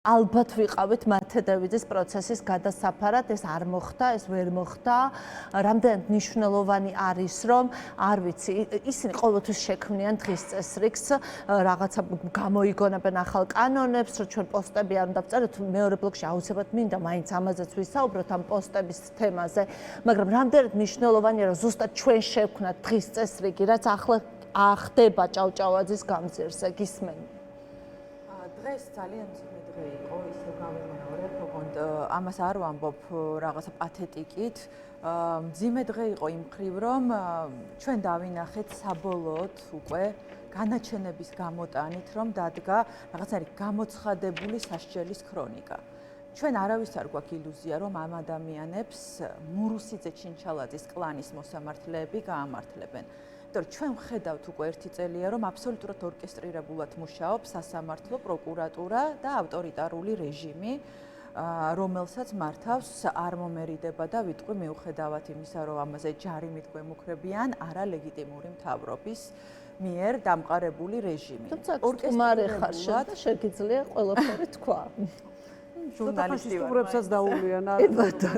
ალბათ ვიყავით მათედევიძის პროცესის გადასაფარად, ეს არ მოხდა, ეს ვერ მოხდა. რამდენად მნიშვნელოვანი არის, რომ არ ვიცი, ისინი ყოველთვის შექმნიან დღის წესრიგს, რაღაცა გამოიგონებენ ახალ კანონებს, რომ ჩვენ პოსტები არ უნდა ვწეროთ, მეორე ბლოკში აუცილებლად მინდა მაინც ამაზეც ვისაუბროთ ამ პოსტების თემაზე, მაგრამ რამდენად მნიშვნელოვანია, რომ ზუსტად ჩვენ შევქმნათ დღის წესრიგი, რაც ახლა ხდება ჭავჭავაძის გამზირზე, გისმენთ? დღეს ძალიან მძიმე დღე იყო, ისევ გავიმეორებ, ოღონდ ამას არ ვამბობ რაღაცა პათეტიკით. მძიმე დღე იყო იმ მხრივ, რომ ჩვენ დავინახეთ საბოლოოდ უკვე განაჩენების გამოტანით, რომ დადგა რაღაცნაირი გამოცხადებული სასჯელის ქრონიკა. ჩვენ არავის არ გვაქვს ილუზია, რომ ამ ადამიანებს მურუსიძე ჩინჩალაძის კლანის მოსამართლეები გაამართლებენ. ჩვენ ვხედავთ უკვე ერთი წელია, რომ აბსოლუტურად ორკესტრირებულად მუშაობს სასამართლო, პროკურატურა და ავტორიტარული რეჟიმი, რომელსაც მართავს არ მომერიდება და ვიტყვი მიუხედავად იმისა, რომ ამაზე ჯარიმით გვემუქრებიან არალეგიტიმური მთავრობის მიერ დამყარებული რეჟიმი. თუმცა სტუმარი ხარ და შეგიძლია ყველაფერი თქვა. ჟურნალისტი სტუმრებსაც დაუვლიან.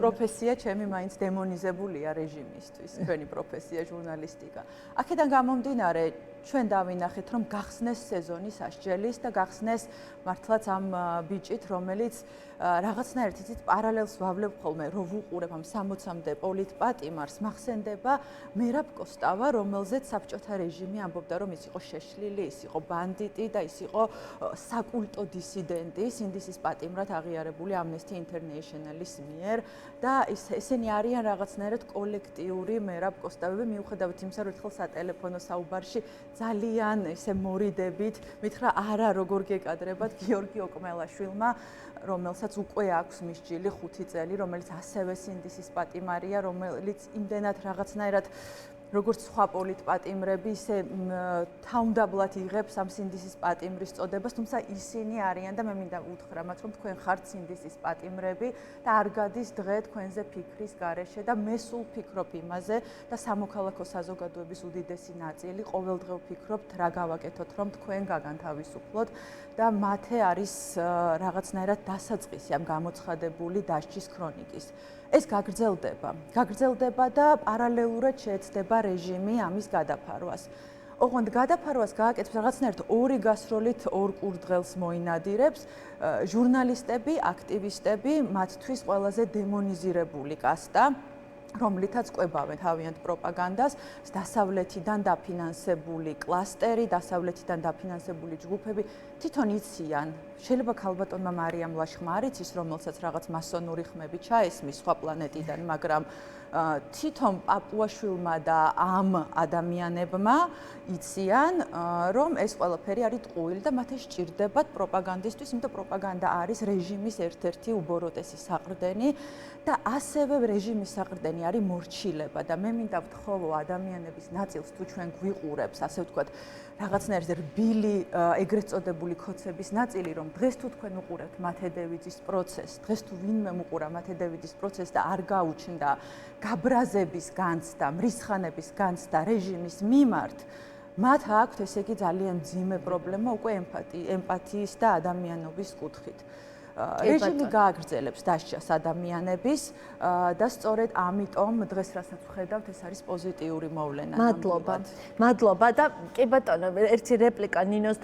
პროფესია ჩემი მაინც დემონიზებულია რეჟიმისთვის, ჩვენი პროფესია ჟურნალისტიკა. აქედან გამომდინარე, ჩვენ დავინახეთ, რომ გახსნეს სეზონის სასჯელის და გახსნეს მართლაც ამ ბიჭით, რომელიც რაღაცნაირად იცით პარალელს ვავლებ ხოლმე, რომ ვუყურებ ამ 60-მდე პოლიტპატიმარს, მახსენდება მერაბ კოსტავა, რომელზეც საბჭოთა რეჟიმი ამბობდა, რომ ის იყო შეშლილი, ის იყო ბანდიტი და ის იყო საკულტო დისიდენტი, სინდისის პატიმრად აღიარებული Amnesty International-ის მიერ და ესენი არიან რაღაცნაირად კოლექტიური მერაბ კოსტავები, მიუხედავად იმისა, რომ ერთხელ სატელეფონო საუბარში ძალიან ესე მორიდებით მითხრა არა როგორ გეკადრებათ გიორგი ოკმელაშვილმა, რომელსაც უკვე აქვს მისჯილი 5 წელი, რომელიც ასევე სინდისის პატიმარია, რომელიც იმდენად რაღაცნაირად როგორც სხვა პოლიტპატიმრები, ისე თავმდაბლად იღებს ამ სინდისის პატიმრის წოდებას, თუმცა ისინი არიან და მე მინდა უთხრა მათ, რომ თქვენ ხართ სინდისის პატიმრები და არ გადის დღე თქვენზე ფიქრის გარეშე და მე სულ ვფიქრობ იმაზე და სამოქალაქო საზოგადოების უდიდესი ნაწილი ყოველდღე ვფიქრობთ რა გავაკეთოთ, რომ თქვენ გაგანთავისუფლოთ და მათე არის რაღაცნაირად დასაწყისი ამ გამოცხადებული დასჯის ქრონიკის. ეს გაგრძელდება და პარალელურად შეეცდება რეჟიმი ამის გადაფარვას. ოღონდ გადაფარვას გააკეთებს რაღაცნაირად ორი გასროლით ორ კურდღელს მოინადირებს ჟურნალისტები, აქტივისტები, მათთვის ყველაზე დემონიზირებული კასტა, რომლითაც ყვებავენ თავიანთ პროპაგანდას, დასავლეთიდან დაფინანსებული კლასტერი, დასავლეთიდან დაფინანსებული ჯგუფები თვითონ იციან. შეიძლება ქალბატონმა მარიამ ლაშხმა არ იცის, რომელსაც რაღაც მასონური ხმები ჩაესმის სხვა პლანეტიდან, მაგრამ თვითონ პაპუაშვილმა და ამ ადამიანებმა იციან, რომ ეს ყველაფერი არის ტყუილი და მათ სჭირდებათ პროპაგანდისტვის, იმიტომ პროპაგანდა არის რეჟიმის ერთ-ერთი უბოროტესი საყრდენი და ასევე რეჟიმის საყრდენი არის მორჩილება და მე მინდა ვთხოვო ადამიანების ნაწილს თუ ჩვენ გვიყურებს, ასე ვთქვათ, რაღაცნაირად რბილი ეგრეთ წოდებული ქოცების ნაწილი, რომ დღეს თუ თქვენ უყურებთ მათედევიძის პროცესს, დღეს თუ ვინმე უყურა მათედევიძის პროცესს და არ გაუჩნდა გაბრაზების განცდა, მრისხანების განცდა რეჟიმის მიმართ, მათ აქვთ ესე იგი ძალიან მძიმე პრობლემა უკვე ემპათიის და ადამიანობის კუთხით. რეჟიმი გააგრძელებს დასჯას ადამიანების და სწორედ ამიტომ დღეს რასაც ვხედავთ, ეს არის პოზიტიური მოვლენა. მადლობა და კი ბატონო, ერთი რეპლიკა ნინოს